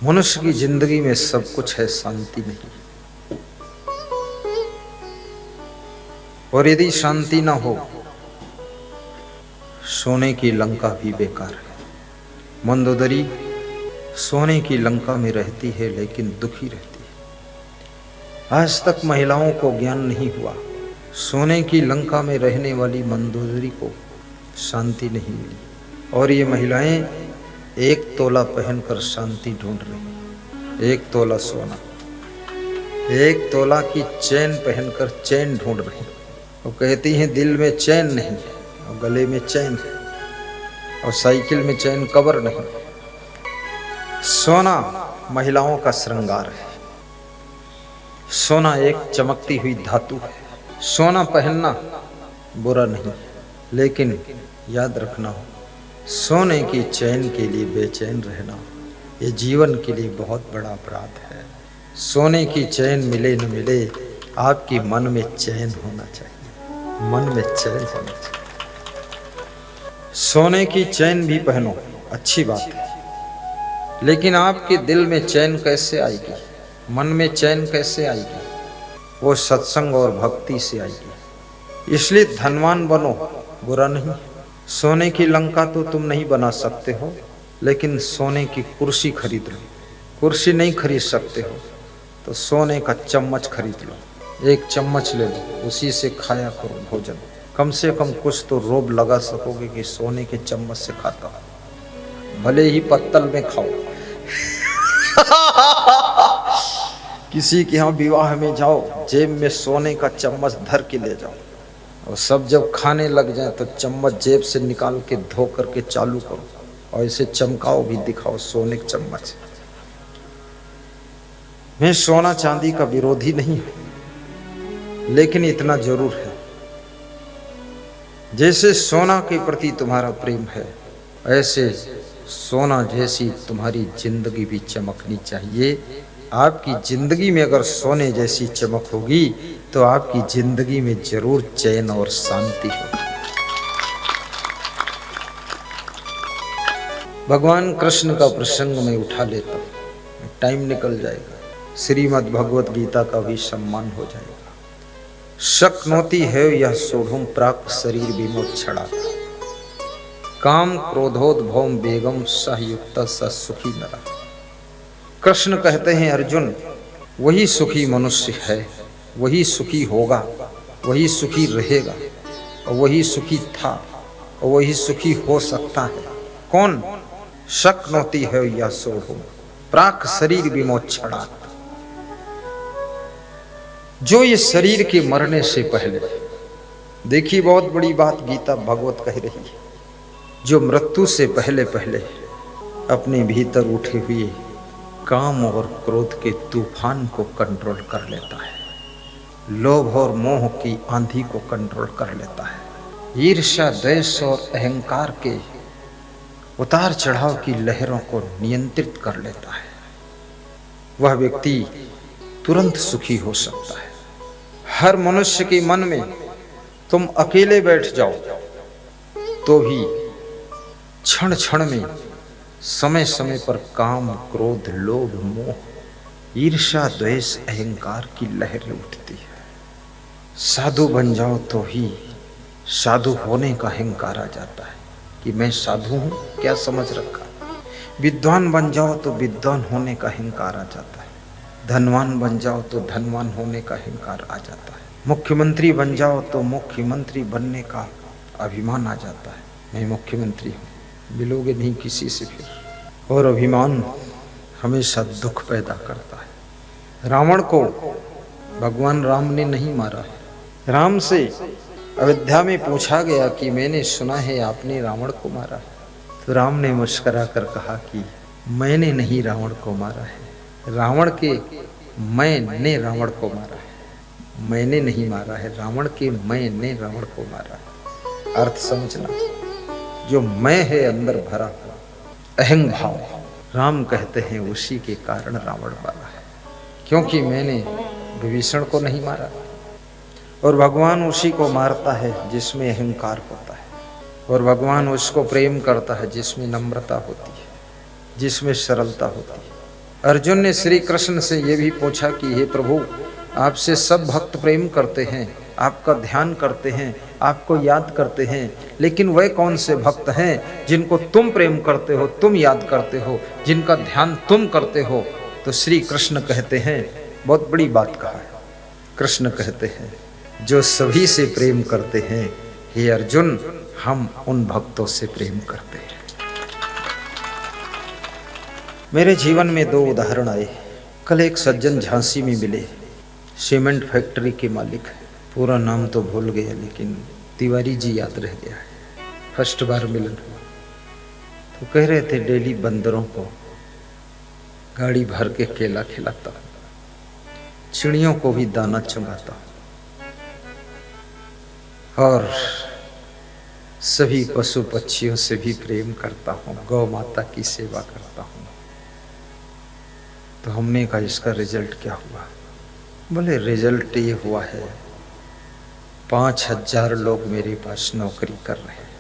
मनुष्य की जिंदगी में सब कुछ है, शांति नहीं। और यदि शांति ना हो, सोने की लंका भी बेकार है। मंदोदरी सोने की लंका में रहती है लेकिन दुखी रहती है। आज तक महिलाओं को ज्ञान नहीं हुआ। सोने की लंका में रहने वाली मंदोदरी को शांति नहीं मिली। और ये महिलाएं एक तोला पहनकर शांति ढूंढ रही। एक तोला सोना, एक तोला की चैन पहनकर चैन ढूंढ रही। वो कहती हैं दिल में चैन नहीं है, और गले में चैन है, और साइकिल में चैन कवर नहीं। सोना महिलाओं का श्रृंगार है। सोना एक चमकती हुई धातु है। सोना पहनना बुरा नहीं, लेकिन याद रखना, सोने की चैन के लिए बेचैन रहना ये जीवन के लिए बहुत बड़ा अपराध है। सोने की चैन मिले न मिले, आपकी मन में चैन होना चाहिए। मन में चैन होना चाहिए। सोने की चैन भी पहनो, अच्छी बात है, लेकिन आपके दिल में चैन कैसे आएगी, मन में चैन कैसे आएगी? वो सत्संग और भक्ति से आएगी। इसलिए धनवान बनो, बुरा नहीं। सोने की लंका तो तुम नहीं बना सकते हो, लेकिन सोने की कुर्सी खरीद लो। कुर्सी नहीं खरीद सकते हो तो सोने का चम्मच खरीद लो। एक चम्मच ले लो, उसी से खाया करो भोजन। कम से कम कुछ तो रोब लगा सकोगे कि सोने के चम्मच से खाता हो, भले ही पत्तल में खाओ। किसी के यहाँ विवाह में जाओ, जेब में सोने का चम्मच धर के ले जाओ, और सब जब खाने लग जाए तो चम्मच जेब से निकाल के धो करके चालू करो, और इसे चमकाओ भी, दिखाओ सोने का चम्मच। मैं सोना चांदी का विरोधी नहीं हूं, लेकिन इतना जरूर है, जैसे सोना के प्रति तुम्हारा प्रेम है, ऐसे सोना जैसी तुम्हारी जिंदगी भी चमकनी चाहिए। आपकी जिंदगी में अगर सोने जैसी चमक होगी तो आपकी जिंदगी में जरूर चैन और शांति होगी। भगवान कृष्ण का प्रसंग में उठा लेता हूं, टाइम निकल जाएगा। श्रीमद् भगवत गीता का भी सम्मान हो जाएगा। शक्नोति है यह सोढ़ुम प्राक शरीर विमोक्षणा, काम क्रोधोद्भवम बेगम सहयुक्त स सुखी नरा। कृष्ण कहते हैं अर्जुन, वही सुखी मनुष्य है, वही सुखी होगा, वही सुखी रहेगा, और वही सुखी था, और वही सुखी हो सकता है। कौन? शक्नोति है या सोढ़ुम प्राक शरीर विमोक्षणा, जो ये शरीर के मरने से पहले, देखिए बहुत बड़ी बात गीता भगवत कह रही है, जो मृत्यु से पहले पहले अपने भीतर उठे हुए काम और क्रोध के तूफान को कंट्रोल कर लेता है, लोभ और मोह की आंधी को कंट्रोल कर लेता है, ईर्ष्या द्वेष और अहंकार के उतार चढ़ाव की लहरों को नियंत्रित कर लेता है, वह व्यक्ति तुरंत सुखी हो सकता है। हर मनुष्य के मन में तुम अकेले बैठ जाओ तो भी क्षण क्षण में, समय समय पर काम क्रोध लोभ मोह ईर्ष्या द्वेष अहंकार की लहरें उठती है। साधु बन जाओ तो ही साधु होने का अहंकार आ जाता है कि मैं साधु हूं, क्या समझ रखा। विद्वान बन जाओ तो विद्वान होने का अहंकार आ जाता है। धनवान बन जाओ तो धनवान होने का अहंकार आ जाता है। मुख्यमंत्री बन जाओ तो मुख्यमंत्री बनने का अभिमान आ जाता है, मैं मुख्यमंत्री हूँ, मिलोगे नहीं किसी से फिर। और अभिमान हमेशा दुख पैदा करता है। रावण को भगवान राम ने नहीं मारा है। राम से अयोध्या में पूछा गया कि मैंने सुना है आपने रावण को मारा है, तो राम ने मुस्कुरा कर कहा कि मैंने नहीं रावण को मारा है, रावण के मैंने रावण को मारा है, मैंने नहीं मारा है, रावण के मैंने रावण को मारा है। अर्थ समझना, जो मैं है अंदर भरा हुआ अहंग भाव, राम कहते हैं उसी के कारण रावण मारा है, क्योंकि मैंने विभीषण को नहीं मारा। और भगवान उसी को मारता है जिसमें अहंकार होता है, और भगवान उसको प्रेम करता है जिसमें नम्रता होती है, जिसमें सरलता होती है। अर्जुन ने श्री कृष्ण से यह भी पूछा कि हे प्रभु, आपसे सब भक्त प्रेम करते हैं, आपका ध्यान करते हैं, आपको याद करते हैं, लेकिन वह कौन से भक्त हैं जिनको तुम प्रेम करते हो, तुम याद करते हो, जिनका ध्यान तुम करते हो? तो श्री कृष्ण कहते हैं, बहुत बड़ी बात कहा है। कृष्ण कहते हैं, जो सभी से प्रेम करते हैं, हे अर्जुन, हम उन भक्तों से प्रेम करते हैं। मेरे जीवन में दो उदाहरण आए। कल एक सज्जन झांसी में मिले, सीमेंट फैक्ट्री के मालिक है, पूरा नाम तो भूल गया लेकिन तिवारी जी याद रह गया है। फर्स्ट बार मिलन हुआ तो कह रहे थे, डेली बंदरों को गाड़ी भर के केला खिलाता हूँ, चिड़ियों को भी दाना चुगाता हूँ और सभी पशु पक्षियों से भी प्रेम करता हूँ, गौ माता की सेवा करता हूँ। तो हमने कहा, इसका रिजल्ट क्या हुआ? बोले, रिजल्ट ये हुआ है, 5000 लोग मेरे पास नौकरी कर रहे हैं,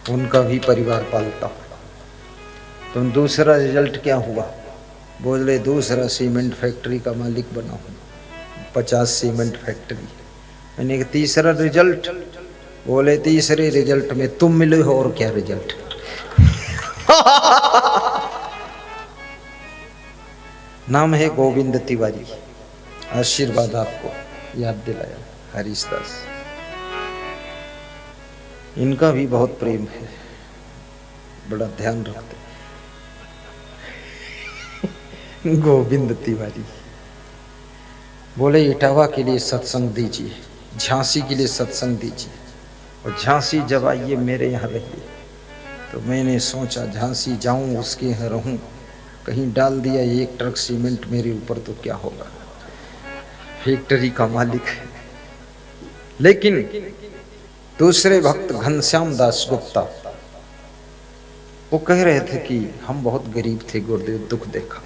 उनका भी परिवार पालता हूँ। तो दूसरा रिजल्ट क्या हुआ? बोले, दूसरा सीमेंट फैक्ट्री का मालिक बना हूँ, 50 सीमेंट फैक्ट्री। मैंने कहा, तीसरा रिजल्ट? बोले, तीसरे रिजल्ट में तुम मिले हो, और क्या रिजल्ट? नाम है गोविंद तिवारी। आशीर्वाद आपको याद दिलाया, हरीश दास। इनका भी बहुत प्रेम है, बड़ा ध्यान रखते। गोविंद तिवारी बोले, इटावा के लिए सत्संग दीजिए, झांसी के लिए सत्संग दीजिए, और झांसी जब आइए मेरे यहाँ रहिए। तो मैंने सोचा, झांसी जाऊं, उसके यहाँ रहूं, कहीं डाल दिया 1 ट्रक सीमेंट मेरे ऊपर तो क्या होगा? फैक्ट्री का मालिक है। लेकिन दूसरे भक्त घनश्याम दास गुप्ता, वो कह रहे थे कि हम बहुत गरीब थे गुरुदेव, दुख देखा,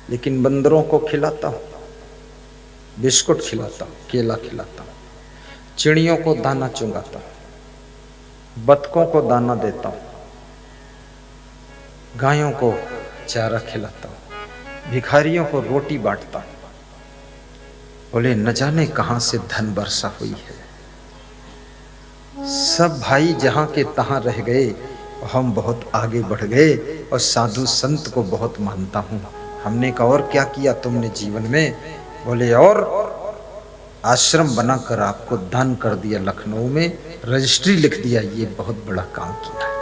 लेकिन बंदरों को खिलाता हूँ, बिस्कुट खिलाता हूँ, केला खिलाता हूँ, चिड़ियों को दाना चुगाता हूँ, बतखों को दाना देता हूँ, गायों को चारा खिलाता हूँ, भिखारियों को रोटी बांटता हूँ। बोले, न जाने कहां से धन वर्षा हुई है। सब भाई जहां के तहां रह गए, हम बहुत आगे बढ़ गए, और साधु संत को बहुत मानता हूं। हमने कहा, और क्या किया तुमने जीवन में? बोले, और आश्रम बनाकर आपको दान कर दिया, लखनऊ में रजिस्ट्री लिख दिया, ये बहुत बड़ा काम किया।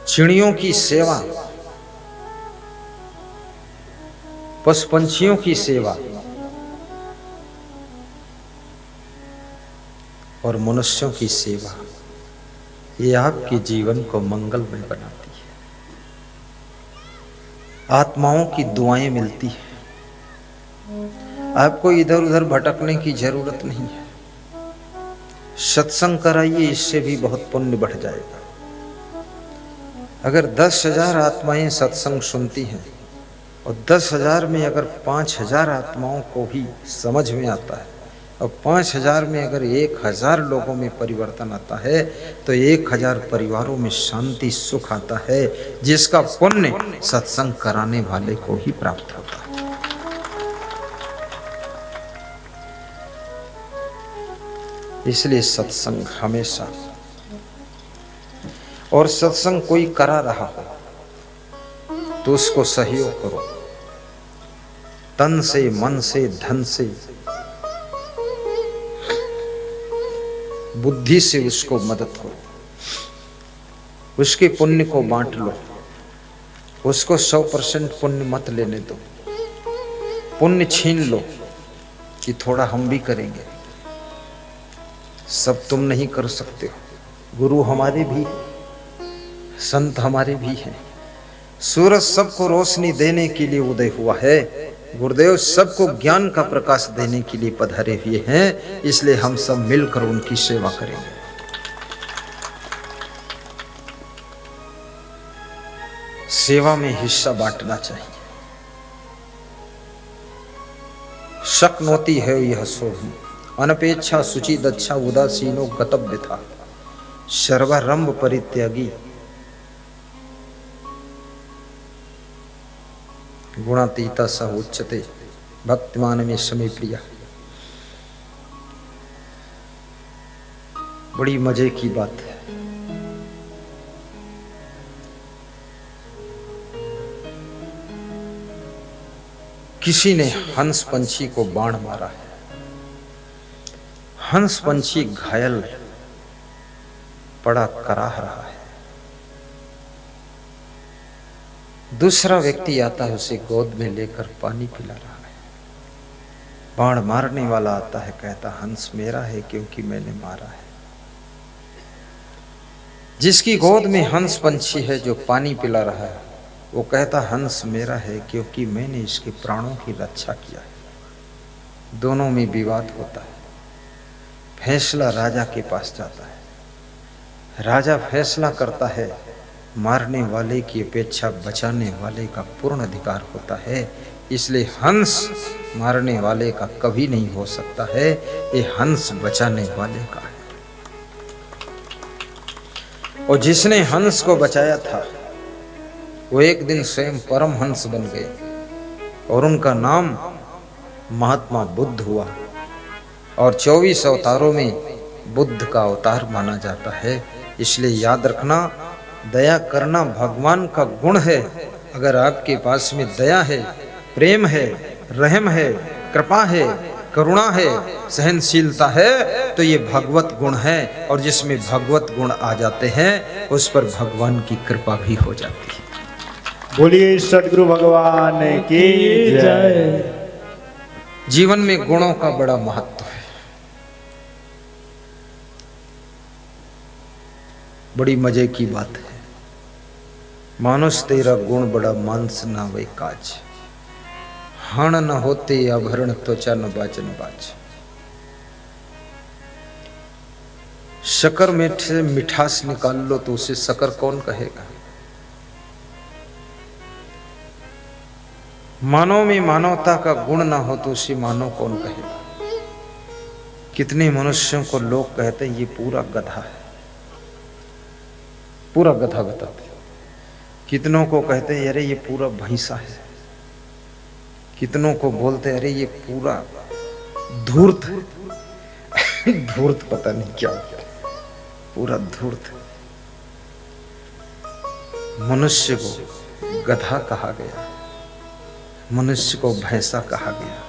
चिड़ियों की सेवा, पशु पंछियों की सेवा और मनुष्यों की सेवा, ये आपके जीवन को मंगलमय बनाती है। आत्माओं की दुआएं मिलती है, आपको इधर उधर भटकने की जरूरत नहीं है। सत्संग कराइए, इससे भी बहुत पुण्य बढ़ जाएगा। अगर 10,000 आत्माएं सत्संग सुनती हैं, और 10,000 में अगर 5,000 आत्माओं को भी समझ में आता है, और 5,000 में अगर 1,000 लोगों में परिवर्तन आता है, तो 1,000 परिवारों में शांति सुख आता है, जिसका पुण्य सत्संग कराने वाले को ही प्राप्त होता है। इसलिए सत्संग हमेशा, और सत्संग कोई करा रहा हो तो उसको सहयोग करो, तन से, मन से, धन से, बुद्धि से उसको मदद करो, उसके पुण्य को बांट लो, उसको 100% पुण्य मत लेने दो। पुण्य छीन लो कि थोड़ा हम भी करेंगे, सब तुम नहीं कर सकते हो। गुरु हमारे भी, संत हमारे भी हैं। सूरज सबको रोशनी देने के लिए उदय हुआ है, गुरुदेव सबको ज्ञान का प्रकाश देने के लिए पधारे हुए हैं, इसलिए हम सब मिलकर उनकी सेवा करेंगे। सेवा में हिस्सा बांटना चाहिए। शक्नोति है यह सोही, अनपेक्षा शुचि दक्षा उदासीनो गतव्य था, सर्वारंभ परित्यागी गुणातीता स उच्यते भक्तिमान में समय प्रिया। बड़ी मजे की बात है। किसी ने हंस पंछी को बाण मारा है। हंस पंछी घायल पड़ा कराह रहा है। दूसरा व्यक्ति आता है, उसे गोद में लेकर पानी पिला रहा है। बाण मारने वाला आता है, कहता हंस मेरा है क्योंकि मैंने मारा है। जिसकी गोद में हंस पंछी है जो पानी पिला रहा है, वो कहता हंस मेरा है क्योंकि मैंने इसके प्राणों की रक्षा किया है। दोनों में विवाद होता है। फैसला राजा के पास जाता है। राजा फैसला करता है, मारने वाले की अपेक्षा बचाने वाले का पूर्ण अधिकार होता है, इसलिए हंस मारने वाले का कभी नहीं हो सकता है, ये हंस बचाने वाले का है। और जिसने हंस को बचाया था वो एक दिन स्वयं परम हंस बन गए और उनका नाम महात्मा बुद्ध हुआ। और 24 अवतारों में बुद्ध का अवतार माना जाता है। इसलिए याद रखना, दया करना भगवान का गुण है। अगर आपके पास में दया है, प्रेम है, रहम है, कृपा है, करुणा है, सहनशीलता है, तो ये भगवत गुण है। और जिसमें भगवत गुण आ जाते हैं उस पर भगवान की कृपा भी हो जाती है। बोलिए सद्गुरु भगवान की जय। जीवन में गुणों का बड़ा महत्व है। बड़ी मजे की बात है। मानुष तेरा गुण बड़ा मांस ना वे काज, हण न होते आभरण त्वचा न बाजन बाज। शक्कर में से मिठास निकाल लो तो उसे शक्कर कौन कहेगा। मानव में मानवता का गुण ना हो तो उसे मानव कौन कहेगा। कितने मनुष्यों को लोग कहते हैं ये पूरा गधा है, पूरा गधा बताते। कितनों को कहते हैं अरे ये पूरा भैंसा है। कितनों को बोलते अरे ये पूरा धूर्त धूर्त पता नहीं क्या होता, पूरा धूर्त। मनुष्य को गधा कहा गया, मनुष्य को भैंसा कहा गया,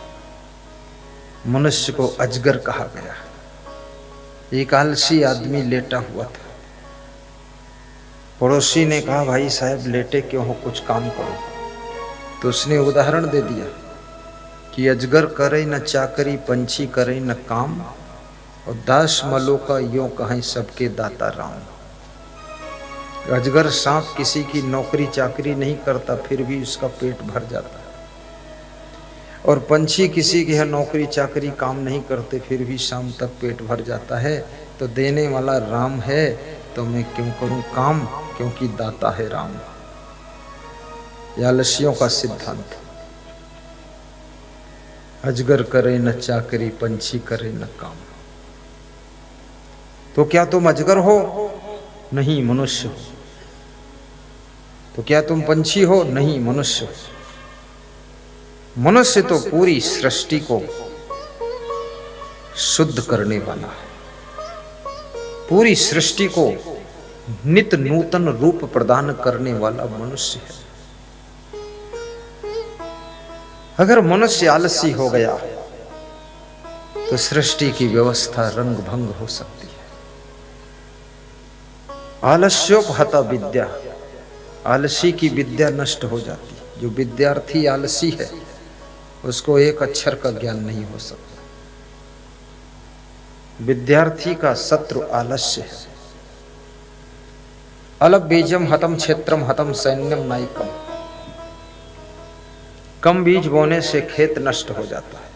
मनुष्य को अजगर कहा गया। एक आलसी आदमी लेटा हुआ था। पड़ोसी ने कहा भाई साहब लेटे क्यों हो, कुछ काम करो। तो उसने उदाहरण दे दिया कि अजगर करे न चाकरी, पंछी करे न काम, और दास मलो का यों कहें सबके दाता राम। अजगर सांप किसी की नौकरी चाकरी नहीं करता फिर भी उसका पेट भर जाता है, और पंछी किसी के यहाँ नौकरी चाकरी काम नहीं करते फिर भी शाम तक पेट भर जाता है। तो देने वाला राम है तो मैं क्यों करूं काम, क्योंकि दाता है राम। यह आलसियों का सिद्धांत। अजगर करे न चाकरी, पंछी करे न काम। तो क्या तुम अजगर हो? नहीं, मनुष्य हो। तो क्या तुम पंछी हो? नहीं, मनुष्य हो। मनुष्य तो पूरी सृष्टि को शुद्ध करने वाला है, पूरी सृष्टि को नित नूतन रूप प्रदान करने वाला मनुष्य है। अगर मनुष्य आलसी हो गया तो सृष्टि की व्यवस्था रंग भंग हो सकती है। आलस्योपहता विद्या, आलसी की विद्या नष्ट हो जाती है। जो विद्यार्थी आलसी है उसको एक अक्षर का ज्ञान नहीं हो सकता। विद्यार्थी का शत्रु आलस्य है। अलग बीजम हतम क्षेत्रम हतम सैन्यम नायकम। कम बीज बोने से खेत नष्ट हो जाता है।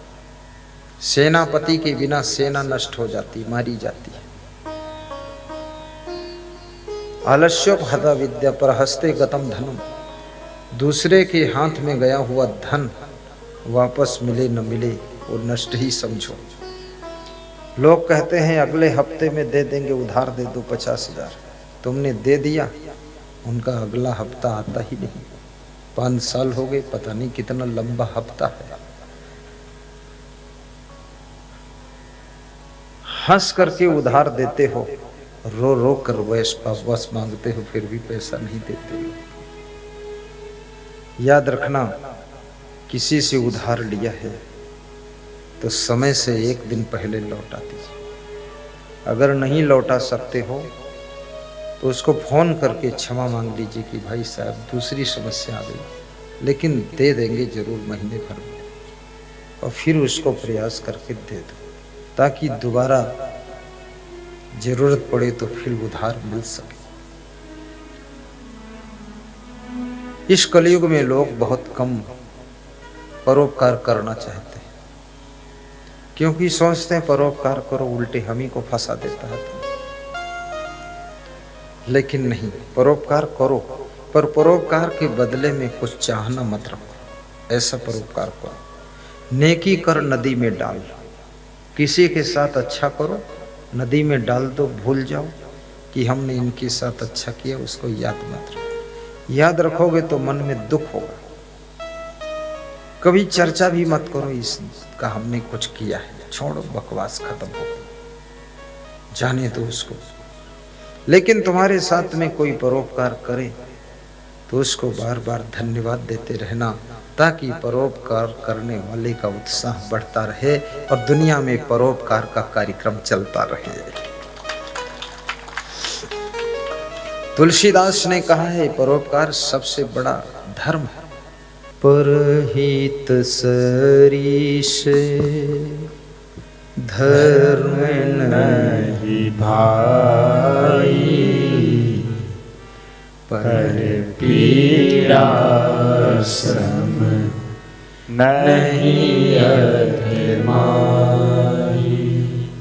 सेनापति के बिना सेना नष्ट हो जाती, मारी जाती है। आलस्योपहता विद्या पर हस्ते गतम धनम। दूसरे के हाथ में गया हुआ धन वापस मिले न मिले वो नष्ट ही समझो। लोग कहते हैं अगले हफ्ते में दे देंगे, उधार दे दो 50,000। तुमने दे दिया, उनका अगला हफ्ता आता ही नहीं। 5 साल हो गए, पता नहीं कितना लंबा हफ्ता है। हंस करके उधार देते हो, रो रो कर वापस मांगते हो, फिर भी पैसा नहीं देते हो। याद रखना, किसी से उधार लिया है तो समय से 1 दिन पहले लौटा दीजिए। अगर नहीं लौटा सकते हो तो उसको फोन करके क्षमा मांग लीजिए कि भाई साहब दूसरी समस्या आ गई, लेकिन दे देंगे जरूर महीने भर में। और फिर उसको प्रयास करके दे दो, ताकि दोबारा जरूरत पड़े तो फिर उधार मिल सके। इस कलयुग में लोग बहुत कम परोपकार करना चाहते हैं, क्योंकि सोचते हैं परोपकार करो उल्टे हम ही को फंसा देता है। लेकिन नहीं, परोपकार करो, पर परोपकार के बदले में कुछ चाहना मत रखो। ऐसा परोपकार करो, नेकी कर नदी में डाल। किसी के साथ अच्छा करो, नदी में डाल दो, भूल जाओ कि हमने इनके साथ अच्छा किया, उसको याद मत रखो। याद रखोगे तो मन में दुख होगा। कभी चर्चा भी मत करो इसका हमने कुछ किया है, छोड़ो, बकवास खत्म हो गई, जाने दो उसको। लेकिन तुम्हारे साथ में कोई परोपकार करे तो उसको बार बार धन्यवाद देते रहना, ताकि परोपकार करने वाले का उत्साह बढ़ता रहे और दुनिया में परोपकार का कार्यक्रम चलता रहे। तुलसीदास ने कहा है परोपकार सबसे बड़ा धर्म है। परहित सरीस धर्म नहीं भाई, पर पीड़ा सम नहीं अधमाई।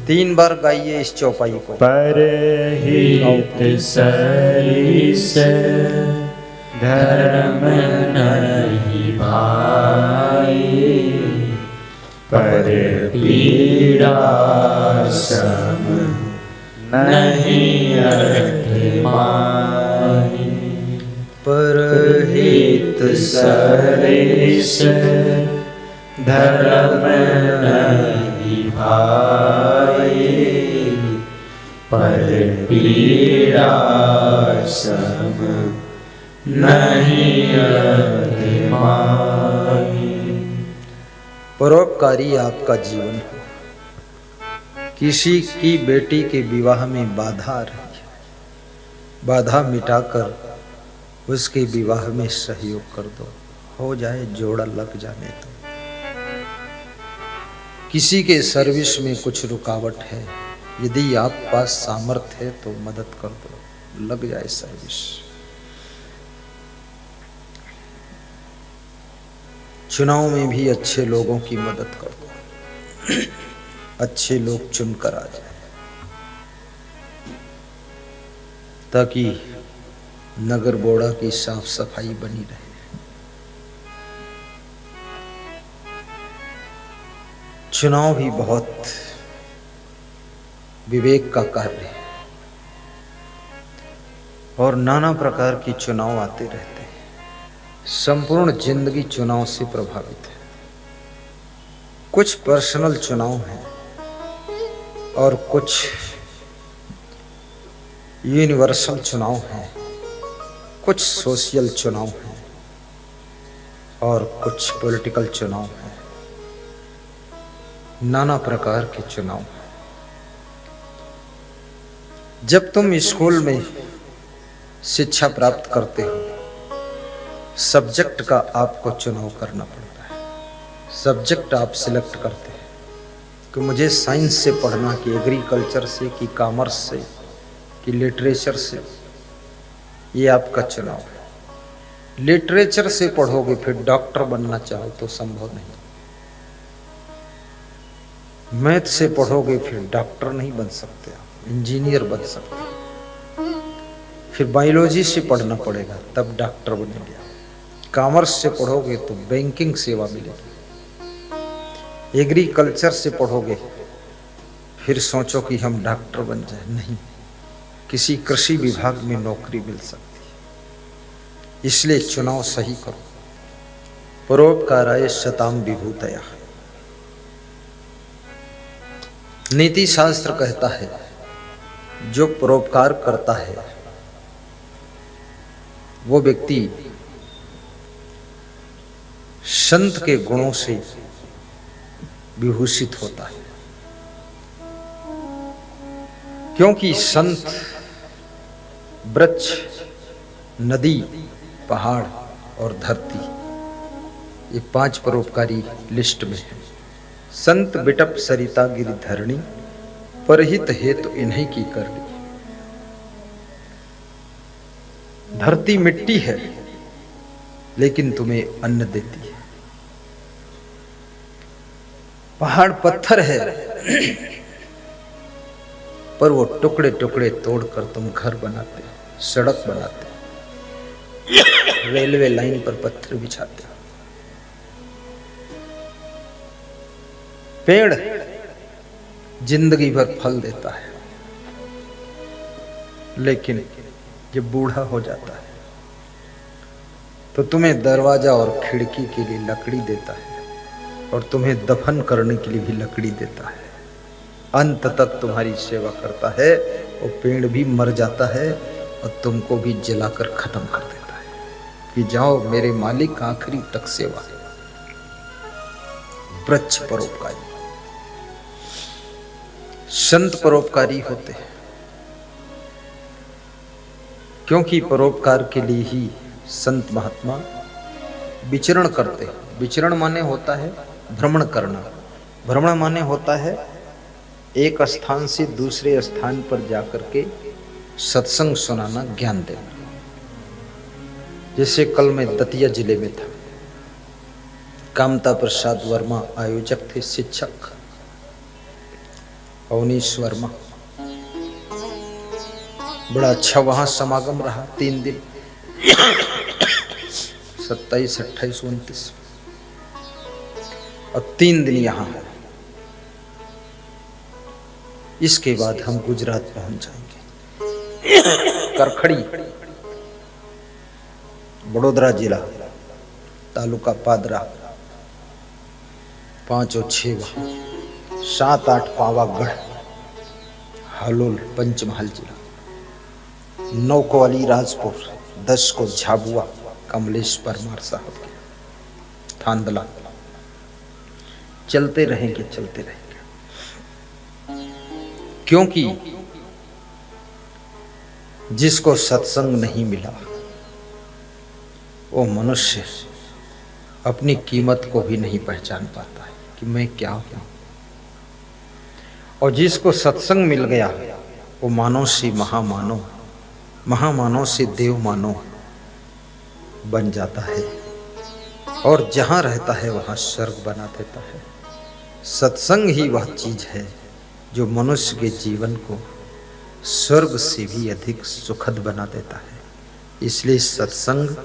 3 बार गाइए इस चौपाई को। परहित सरीस धर्म नहीं भाई, पर पीड़ा सम नहीं अधमाई। परहित सरीस धर्म नहीं भाई, पर पीड़ा सम नहीं अधमाई। परोपकारी आपका जीवन हो। किसी की बेटी के विवाह में बाधा आ रही है, बाधा मिटाकर उसके विवाह में सहयोग कर दो, हो जाए, जोड़ा लग जाने दो। किसी के सर्विस में कुछ रुकावट है, यदि आप पास सामर्थ्य है तो मदद कर दो, लग जाए सर्विस। चुनाव में भी अच्छे लोगों की मदद कर दो, अच्छे लोग चुनकर आ जाए, ताकि नगर बोड़ा की साफ सफाई बनी रहे। चुनाव भी बहुत विवेक का कार्य है और नाना प्रकार की चुनाव आते रहते हैं। संपूर्ण जिंदगी चुनाव से प्रभावित है। कुछ पर्सनल चुनाव हैं और कुछ यूनिवर्सल चुनाव हैं, कुछ सोशल चुनाव हैं और कुछ पॉलिटिकल चुनाव हैं। नाना प्रकार के चुनाव हैं। जब तुम स्कूल में शिक्षा प्राप्त करते हो, सब्जेक्ट का आपको चुनाव करना पड़ता है। सब्जेक्ट आप सिलेक्ट करते हैं कि मुझे साइंस से पढ़ना, कि एग्रीकल्चर से, कि कॉमर्स से, कि लिटरेचर से। ये आपका चुनाव है। लिटरेचर से पढ़ोगे फिर डॉक्टर बनना चाहो तो संभव नहीं। मैथ से पढ़ोगे फिर डॉक्टर नहीं बन सकते, इंजीनियर बन सकते। फिर बायोलॉजी से पढ़ना पड़ेगा तब डॉक्टर बनेंगे। कॉमर्स से पढ़ोगे तो बैंकिंग सेवा मिलेगी। एग्रीकल्चर से पढ़ोगे फिर सोचो कि हम डॉक्टर बन जाए, नहीं, किसी कृषि विभाग में नौकरी मिल सकती है। इसलिए चुनाव सही करो। परोपकाराय शताम विभूतया। नीति शास्त्र कहता है जो परोपकार करता है वो व्यक्ति संत के गुणों से विभूषित होता है, क्योंकि संत वृक्ष, नदी, पहाड़ और धरती ये 5 परोपकारी लिस्ट में है। संत बिटप सरिता गिरिधरणी, परहित हेतु इन्हीं की करनी। धरती मिट्टी है लेकिन तुम्हें अन्न देती है, पहाड़ पत्थर है पर वो टुकड़े टुकड़े तोड़कर तुम घर बनाते, सड़क बनाते, रेलवे लाइन पर पत्थर बिछाते। पेड़ जिंदगी भर फल देता है लेकिन जब बूढ़ा हो जाता है तो तुम्हें दरवाजा और खिड़की के लिए लकड़ी देता है और तुम्हें दफन करने के लिए भी लकड़ी देता है। अंत तक तुम्हारी सेवा करता है। वो पेड़ भी मर जाता है और तुमको भी जलाकर खत्म कर देता है कि जाओ मेरे मालिक, आखिरी तक सेवा। वृक्ष परोपकारी, संत परोपकारी होते हैं क्योंकि परोपकार के लिए ही संत महात्मा विचरण करते हैं। विचरण माने होता है भ्रमण करना, भ्रमण माने होता है एक स्थान से दूसरे स्थान पर जाकर के सत्संग सुनाना, ज्ञान देना। जैसे कल मैं दतिया जिले में था, कामता प्रसाद वर्मा आयोजक थे, शिक्षक अवनीश वर्मा। बड़ा अच्छा वहां समागम रहा 3 दिन, 27, 28, 29 और 3 दिन यहाँ है। इसके बाद हम गुजरात पहुंच जाएंगे। करखड़ी, बड़ोदरा जिला, तालुका पादरा, 5 और 6 वहां, 7, 8 पावागढ़, हलोल पंचमहल जिला, 9 को अलीराजपुर, 10 को झाबुआ, कमलेश परमार साहब के थांदला। चलते रहेंगे, चलते रहेंगे, क्योंकि जिसको सत्संग नहीं मिला वो मनुष्य अपनी कीमत को भी नहीं पहचान पाता है कि मैं क्या हूं। और जिसको सत्संग मिल गया वो मानव से महामानव, महामानव से देव मानव बन जाता है और जहां रहता है वहां स्वर्ग बना देता है। सत्संग ही वह चीज है जो मनुष्य के जीवन को स्वर्ग से भी अधिक सुखद बना देता है। इसलिए सत्संग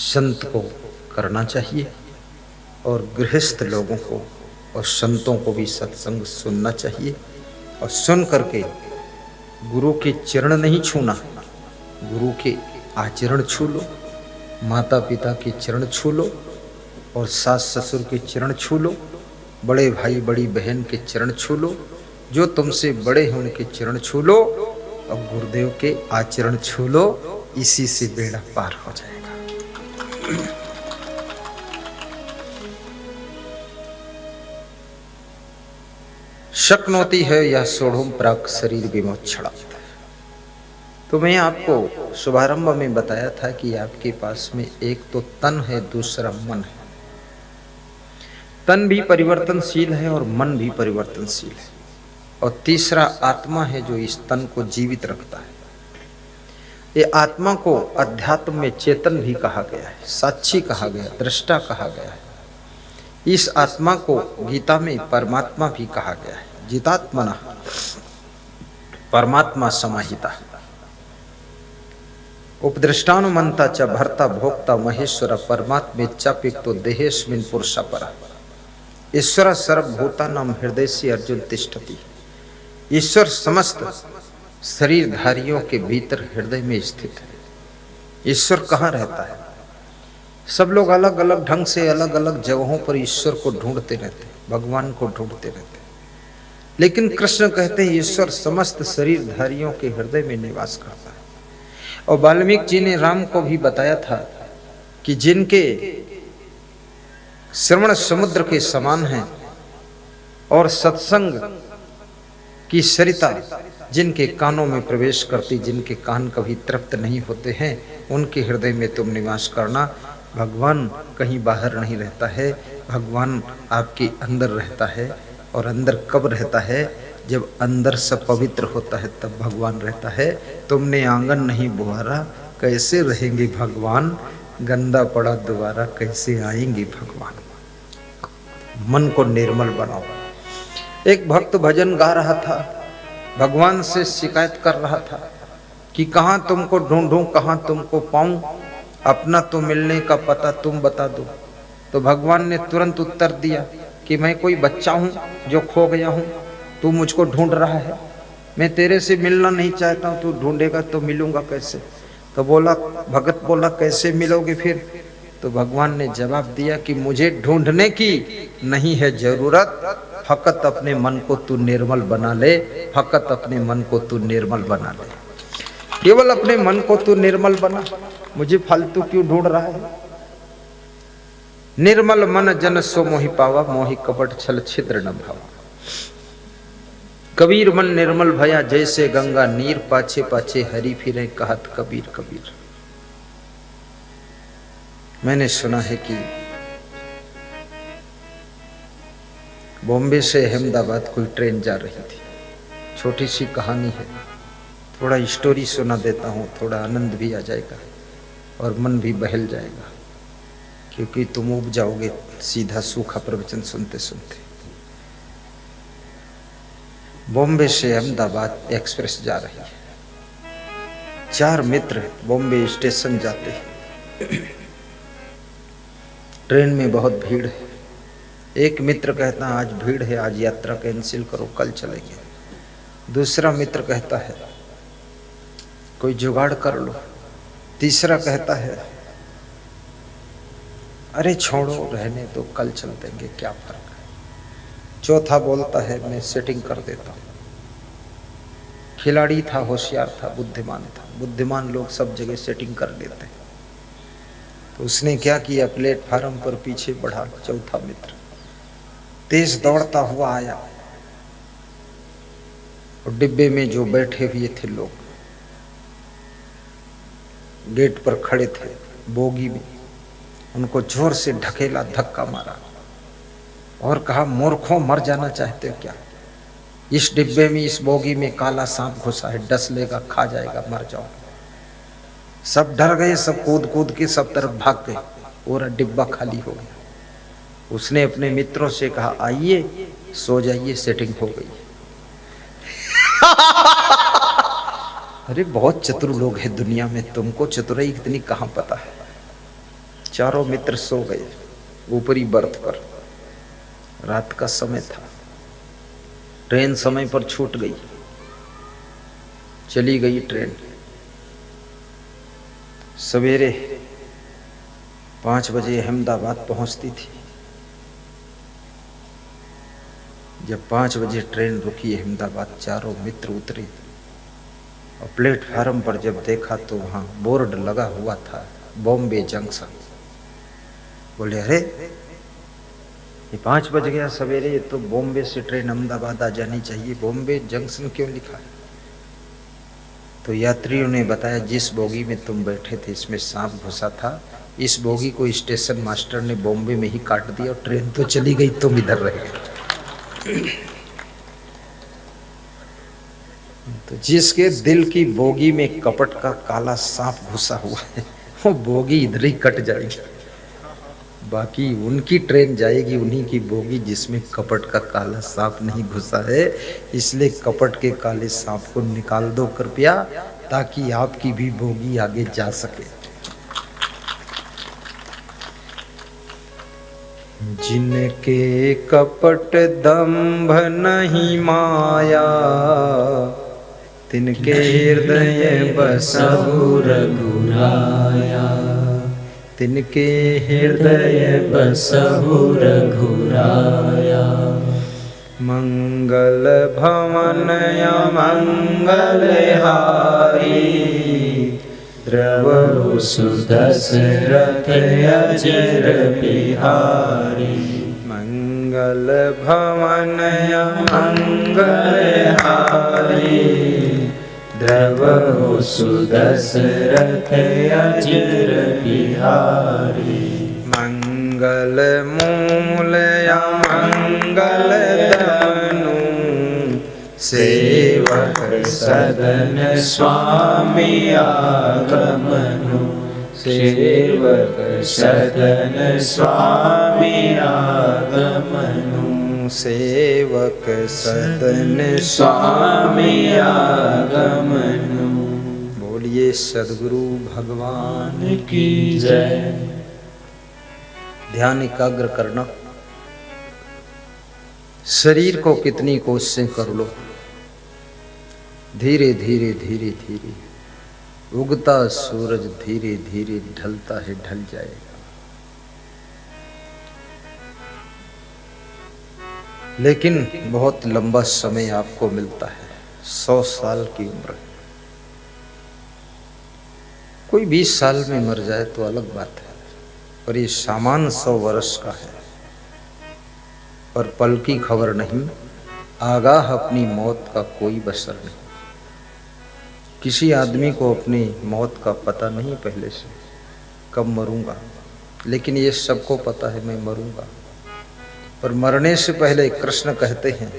संत को करना चाहिए और गृहस्थ लोगों को और संतों को भी सत्संग सुनना चाहिए। और सुन करके गुरु के चरण नहीं छूना, गुरु के आचरण छू लो, माता पिता के चरण छू लो और सास ससुर के चरण छू लो, बड़े भाई बड़ी बहन के चरण छू लो, जो तुमसे बड़े हैं उनके चरण छू लो और गुरुदेव के आचरण छू लो। इसी से बेड़ा पार हो जाएगा। शक्नोती है या सोढ़ुम प्राक शरीर विमोक्षणा। तो मैं आपको शुभारंभ में बताया था कि आपके पास में एक तो तन है, दूसरा मन है। तन भी परिवर्तनशील है और मन भी परिवर्तनशील है, और तीसरा आत्मा है जो इस तन को जीवित रखता है। ये आत्मा को अध्यात्म में चेतन भी कहा गया है, साक्षी कहा गया, दृष्टा कहा गया है। इस आत्मा को गीता में परमात्मा भी कहा गया है, जितात्मना परमात्मा समाहिता। उपदृष्टानुमंता च भर्ता भोक्ता महेश्वर परमात्मेच्चाप्युक्तो देहेस्मिन् पुरुषा परा। ईश्वर सर्वभूतानां हृदय से अर्जुन तिष्ठति। ईश्वर समस्त शरीरधारियों के भीतर हृदय में स्थित है। ईश्वर कहाँ रहता है? सब लोग अलग अलग ढंग से अलग अलग जगहों पर ईश्वर को ढूंढते रहते, भगवान को ढूंढते रहते, लेकिन कृष्ण कहते हैं ईश्वर समस्त शरीरधारियों के हृदय में निवास करता है। और वाल्मीकि जी ने राम को भी बताया था कि जिनके श्रवण समुद्र के समान हैं और सत्संग की सरिता जिनके कानों में प्रवेश करती, जिनके कान कभी तृप्त नहीं होते हैं, उनके हृदय में तुम निवास करना। भगवान कहीं बाहर नहीं रहता है, भगवान आपके अंदर रहता है। और अंदर कब रहता है? जब अंदर सब पवित्र होता है तब भगवान रहता है। तुमने आंगन नहीं बुहारा, कैसे रहेंगे भगवान? गंदा पड़ा दोबारा, कैसे आएंगे भगवान? मन को निर्मल बनाओ। एक भक्त भजन गा रहा था, भगवान से शिकायत कर रहा था कि कहाँ तुमको ढूंढूं, कहाँ तुमको पाऊं, अपना तो मिलने का पता तुम बता दो। तो भगवान ने तुरंत उत्तर दिया कि मैं कोई बच्चा हूँ जो खो गया हूँ, तू मुझको ढूंढ रहा है, मैं तेरे से मिलना नहीं चाहता हूँ, तू ढूंढेगा तो मिलूंगा कैसे? तो बोला, भगत बोला कैसे मिलोगे फिर? तो भगवान ने जवाब दिया कि मुझे ढूंढने की नहीं है जरूरत, फकत अपने मन को तू निर्मल बना ले, फकत अपने मन को तू निर्मल बना ले। केवल अपने मन को तू निर्मल बना, मुझे फालतू क्यों ढूंढ रहा है? निर्मल मन जन सो मोहि पावा, मोहि कपट छल छिद्र न भावा। कबीर मन निर्मल भया, जैसे गंगा नीर, पाछे पाछे हरि फिरे, कहत कबीर कबीर। मैंने सुना है कि बॉम्बे से अहमदाबाद कोई ट्रेन जा रही थी। छोटी सी कहानी है, थोड़ा स्टोरी सुना देता हूँ, थोड़ा आनंद भी आ जाएगा और मन भी बहल जाएगा, क्योंकि तुम उब जाओगे सीधा सूखा प्रवचन सुनते सुनते। बॉम्बे से अहमदाबाद एक्सप्रेस जा रही है। 4 मित्र बॉम्बे स्टेशन जाते हैं। ट्रेन में बहुत भीड़ है। एक मित्र कहता है आज भीड़ है, आज यात्रा कैंसिल करो, कल चलेंगे। दूसरा मित्र कहता है कोई जुगाड़ कर लो। तीसरा कहता है अरे छोड़ो रहने दो, कल चल देंगे, क्या फर्क है। चौथा बोलता है मैं सेटिंग कर देता हूँ। खिलाड़ी था, होशियार था, बुद्धिमान था। बुद्धिमान लोग सब जगह सेटिंग कर लेते हैं। तो उसने क्या किया, प्लेटफार्म पर पीछे बढ़ा। चौथा मित्र तेज दौड़ता हुआ आया और डिब्बे में जो बैठे हुए थे लोग गेट पर खड़े थे, बोगी में, उनको जोर से ढकेला, धक्का मारा और कहा मूर्खों, मर जाना चाहते हो क्या? इस डिब्बे में, इस बोगी में काला सांप घुसा है, डस लेगा, खा जाएगा, मर जाओ। सब डर गए, सब कूद कूद के सब तरफ भाग गए, पूरा डिब्बा खाली हो गया। उसने अपने मित्रों से कहा आइए सो जाइए, सेटिंग हो गई। अरे बहुत चतुर लोग हैं दुनिया में, तुमको चतुराई इतनी कहां पता है। चारों मित्र सो गए ऊपरी बर्थ पर। रात का समय था, ट्रेन समय पर छूट गई, चली गई ट्रेन। सवेरे 5 बजे अहमदाबाद पहुंचती थी। जब 5 बजे ट्रेन रुकी अहमदाबाद, चारों मित्र उतरे और प्लेटफार्म पर जब देखा तो वहाँ बोर्ड लगा हुआ था, बॉम्बे जंक्शन। बोले अरे ये 5 बज गया सवेरे, ये तो बॉम्बे से ट्रेन अहमदाबाद आ जानी चाहिए, बॉम्बे जंक्शन क्यों लिखा है? तो यात्रियों ने बताया जिस बोगी में तुम बैठे थे इसमें सांप घुसा था, इस बोगी को स्टेशन मास्टर ने बॉम्बे में ही काट दिया और ट्रेन तो चली गई, तुम इधर रहे। तो जिसके दिल की बोगी में कपट का काला सांप घुसा हुआ है, वो बोगी इधर ही कट जाएगी। बाकी उनकी ट्रेन जाएगी, उन्हीं की बोगी जिसमें कपट का काला सांप नहीं घुसा है। इसलिए कपट के काले सांप को निकाल दो कृपया, ताकि आपकी भी बोगी आगे जा सके। जिनके कपट दंभ नहीं माया, तिनके हृदय बसहु रघुराया। तिनके हृदय बसहु रघुराया। मंगल भवन मंगल हारी द्रवहु सुदशरथ अजर बिहारी। मंगल भवन मंगल हारी द्रवहु सुदशरथ अजर बिहारी। मंगल मूल मंगल तनु सेवक सदन स्वामी आगमनु। सेवक सदन स्वामी आगमनु। सेवक सदन स्वामी आगमनु। बोलिए सद्गुरु भगवान की जय। ध्यान एकाग्र करना। शरीर को कितनी कोशिशें कर लो, धीरे धीरे धीरे धीरे उगता सूरज धीरे धीरे ढलता है, ढल जाएगा। लेकिन बहुत लंबा समय आपको मिलता है, 100 साल की उम्र। कोई 20 साल में मर जाए तो अलग बात है, पर ये सामान 100 वर्ष का है। और पल की खबर नहीं, आगाह अपनी मौत का कोई बसर नहीं। किसी आदमी को अपनी मौत का पता नहीं पहले से, कब मरूंगा, लेकिन ये सबको पता है मैं मरूंगा। पर मरने से पहले कृष्ण कहते हैं,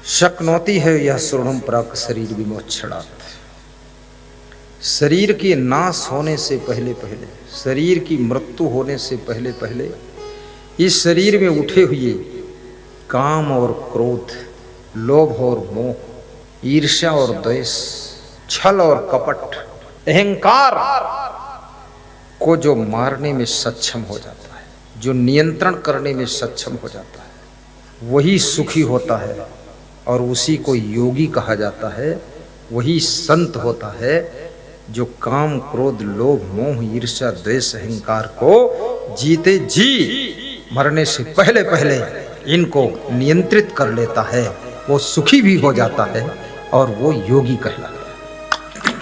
शक्नोति है यह सुवर्णम प्राक शरीर विमोक्षणात्। शरीर के नाश होने से पहले पहले, शरीर की मृत्यु होने से पहले पहले इस शरीर में उठे हुए काम और क्रोध, लोभ और मोह, ईर्ष्या और द्वेष, छल और कपट, अहंकार को जो मारने में सक्षम हो जाता है, जो नियंत्रण करने में सक्षम हो जाता है, वही सुखी होता है और उसी को योगी कहा जाता है। वही संत होता है जो काम क्रोध लोभ मोह ईर्ष्या द्वेष अहंकार को जीते जी मरने से पहले पहले इनको नियंत्रित कर लेता है। वो सुखी भी हो जाता है और वो योगी कहलाता है।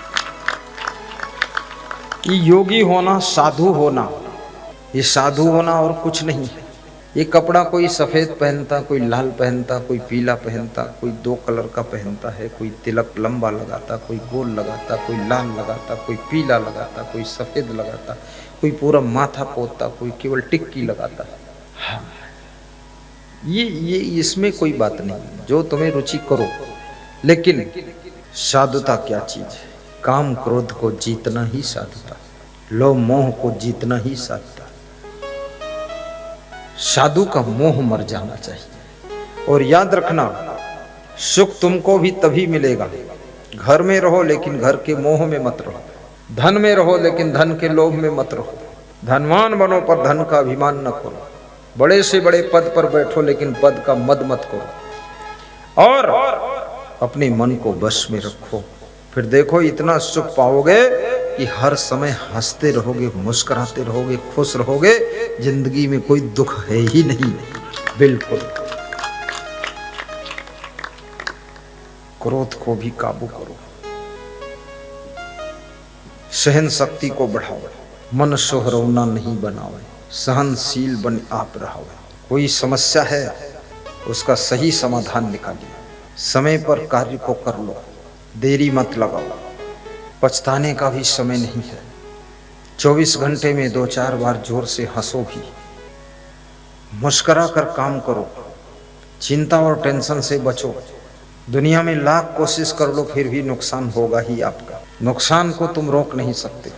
ये योगी होना, साधु होना, ये साधु होना और कुछ नहीं है। ये कपड़ा कोई सफ़ेद पहनता, कोई लाल पहनता, कोई पीला पहनता, कोई 2 कलर का पहनता है, कोई तिलक लंबा लगाता, कोई गोल लगाता, कोई लाल लगाता, कोई पीला लगाता, कोई सफ़ेद लगाता, कोई पूरा माथा पोतता, कोई केवल टिक्की लगाता है। हाँ, ये इसमें कोई बात नहीं, जो तुम्हें रुचि करो। लेकिन साधुता क्या चीज़ है? काम क्रोध को जीतना ही साधुता, लोभ मोह को जीतना ही साधुता। साधु का मोह मर जाना चाहिए। और याद रखना, सुख तुमको भी तभी मिलेगा, घर में रहो लेकिन घर के मोह में मत रहो, धन में रहो लेकिन धन के लोभ में मत रहो, धनवान बनो पर धन का अभिमान न करो, बड़े से बड़े पद पर बैठो लेकिन पद का मद मत करो, और अपने मन को वश में रखो। फिर देखो इतना सुख पाओगे कि हर समय हंसते रहोगे, मुस्कुराते रहोगे, खुश रहोगे, जिंदगी में कोई दुख है ही नहीं। बिल्कुल। क्रोध को भी काबू करो, सहन शक्ति को बढ़ाओ, मन सोहरौना नहीं बनाओ, सहनशील बन आप रहो। कोई समस्या है उसका सही समाधान निकालिए, समय पर कार्य को कर लो, देरी मत लगाओ, पछताने का भी समय नहीं है। 24 घंटे में 2-4 बार जोर से हंसो भी, मुस्कुरा कर काम करो, चिंता और टेंशन से बचो। दुनिया में लाख कोशिश कर लो फिर भी नुकसान होगा ही आपका। नुकसान को तुम रोक नहीं सकते।